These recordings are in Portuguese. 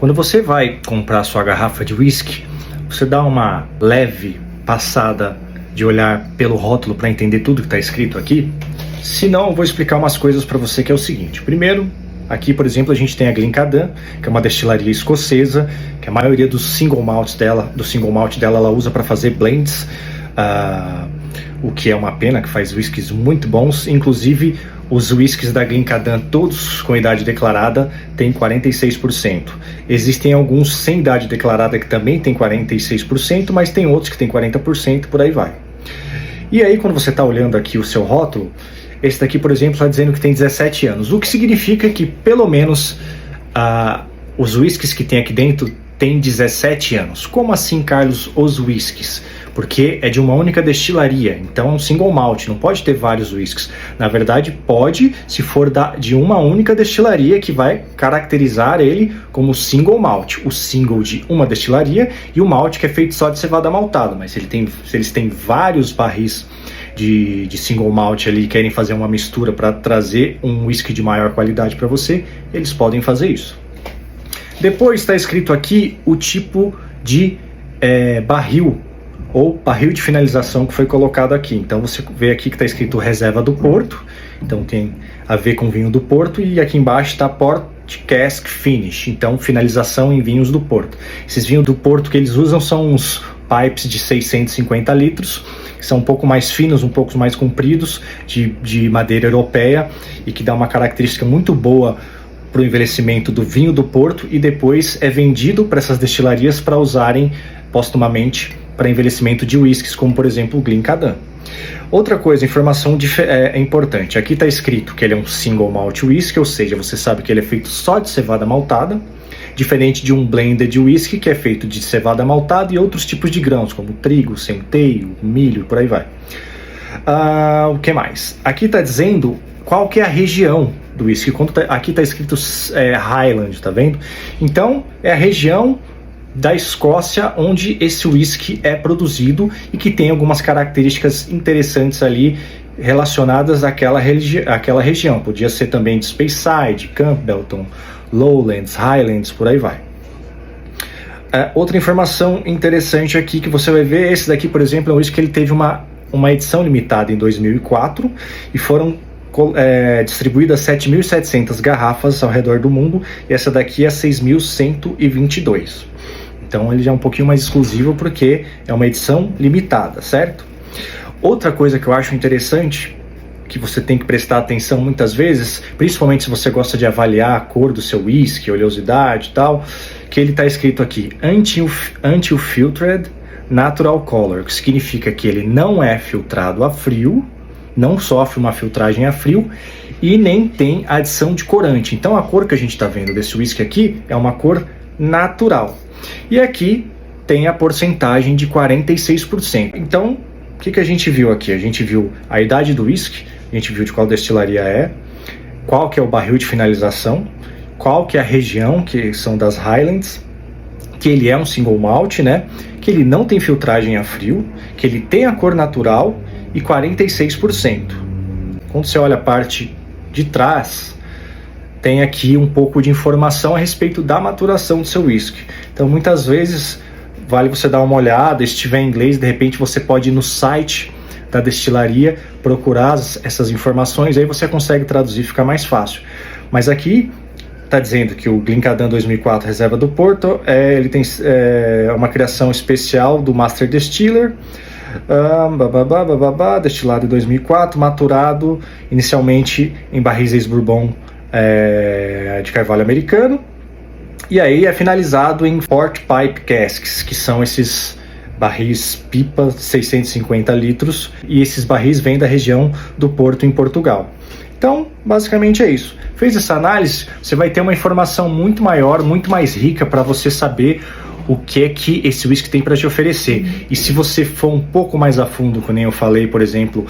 Quando você vai comprar sua garrafa de whisky, você dá uma leve passada de olhar pelo rótulo para entender tudo que está escrito aqui. Se não, eu vou explicar umas coisas para você, que é o seguinte. Primeiro, aqui, por exemplo, a gente tem a Glencairn, que é uma destilaria escocesa, que a maioria do single malt dela ela usa para fazer blends, o que é uma pena, que faz whiskies muito bons. Inclusive, os whiskies da Glencairn, todos com idade declarada, têm 46%. Existem alguns sem idade declarada que também têm 46%, mas tem outros que têm 40%, por aí vai. E aí, quando você está olhando aqui o seu rótulo, esse daqui, por exemplo, está dizendo que tem 17 anos, o que significa que, pelo menos, os whiskies que tem aqui dentro têm 17 anos. Como assim, Carlos, os whiskies? Porque é de uma única destilaria, então é um single malt, não pode ter vários whiskies. Na verdade, pode, se for de uma única destilaria, que vai caracterizar ele como single malt. O single de uma destilaria e o malt que é feito só de cevada maltada. Mas se eles têm vários barris de single malt ali e querem fazer uma mistura para trazer um whisky de maior qualidade para você, eles podem fazer isso. Depois está escrito aqui o tipo de barril ou barril de finalização que foi colocado aqui. Então você vê aqui que está escrito Reserva do Porto, então tem a ver com vinho do Porto, e aqui embaixo está Port Cask Finish, então finalização em vinhos do Porto. Esses vinhos do Porto que eles usam são uns pipes de 650 litros, que são um pouco mais finos, um pouco mais compridos, de madeira europeia, e que dá uma característica muito boa para o envelhecimento do vinho do Porto, e depois é vendido para essas destilarias para usarem postumamente para envelhecimento de whiskies, como por exemplo o Glencairn. Outra coisa, informação importante, aqui está escrito que ele é um single malt whisky, ou seja, você sabe que ele é feito só de cevada maltada, diferente de um blended whisky que é feito de cevada maltada e outros tipos de grãos, como trigo, centeio, milho, por aí vai. O que mais? Aqui está dizendo qual que é a região do whisky. Aqui está escrito Highland, tá vendo? Então, é a região da Escócia onde esse whisky é produzido e que tem algumas características interessantes ali relacionadas àquela região. Podia ser também de Speyside, Campbellton, Lowlands, Highlands, por aí vai. Outra informação interessante aqui que você vai ver, esse daqui, por exemplo, é um whisky que ele teve uma edição limitada em 2004 e foram distribuídas 7.700 garrafas ao redor do mundo, e essa daqui é 6.122. Então ele já é um pouquinho mais exclusivo porque é uma edição limitada, certo? Outra coisa que eu acho interessante, que você tem que prestar atenção muitas vezes, principalmente se você gosta de avaliar a cor do seu whisky, oleosidade e tal, que ele está escrito aqui, Unfiltered Natural Color, que significa que ele não é filtrado a frio, não sofre uma filtragem a frio e nem tem adição de corante. Então a cor que a gente está vendo desse whisky aqui é uma cor natural. E aqui tem a porcentagem de 46%. Então, o que a gente viu aqui? A gente viu a idade do whisky, a gente viu de qual destilaria é, qual que é o barril de finalização, qual que é a região, que são das Highlands, que ele é um single malt, né? Que ele não tem filtragem a frio, que ele tem a cor natural e 46%. Quando você olha a parte de trás, tem aqui um pouco de informação a respeito da maturação do seu whisky. Então muitas vezes vale você dar uma olhada, se estiver em inglês, de repente você pode ir no site da destilaria, procurar essas informações, aí você consegue traduzir, fica mais fácil. Mas aqui está dizendo que o Glencairn 2004 Reserva do Porto, ele tem uma criação especial do Master Distiller, destilado em 2004, maturado inicialmente em barris ex-bourbon de carvalho americano, e aí é finalizado em Port Pipe Casks, que são esses barris pipa 650 litros, e esses barris vêm da região do Porto em Portugal. Então, basicamente é isso. Fez essa análise, você vai ter uma informação muito maior, muito mais rica para você saber o que é que esse whisky tem para te oferecer. E se você for um pouco mais a fundo, como eu falei, por exemplo,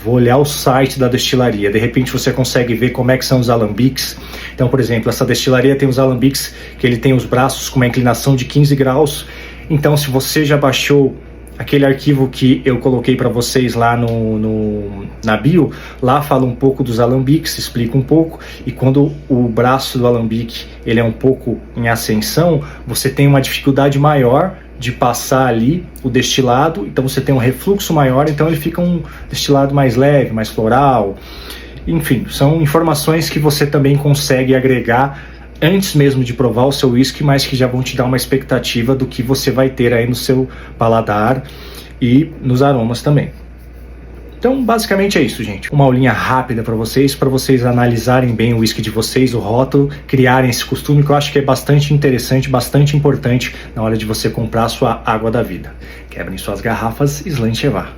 vou olhar o site da destilaria, de repente você consegue ver como é que são os alambiques. Então, por exemplo, essa destilaria tem os alambiques que ele tem os braços com uma inclinação de 15 graus. Então, se você já baixou aquele arquivo que eu coloquei para vocês lá na bio, lá fala um pouco dos alambiques, explica um pouco, e quando o braço do alambique ele é um pouco em ascensão, você tem uma dificuldade maior de passar ali o destilado, então você tem um refluxo maior, então ele fica um destilado mais leve, mais floral. Enfim, são informações que você também consegue agregar antes mesmo de provar o seu whisky, mas que já vão te dar uma expectativa do que você vai ter aí no seu paladar e nos aromas também. Então, basicamente é isso, gente. Uma aulinha rápida para vocês analisarem bem o whisky de vocês, o rótulo, criarem esse costume que eu acho que é bastante interessante, bastante importante na hora de você comprar a sua água da vida. Quebrem suas garrafas, Slan Chevar.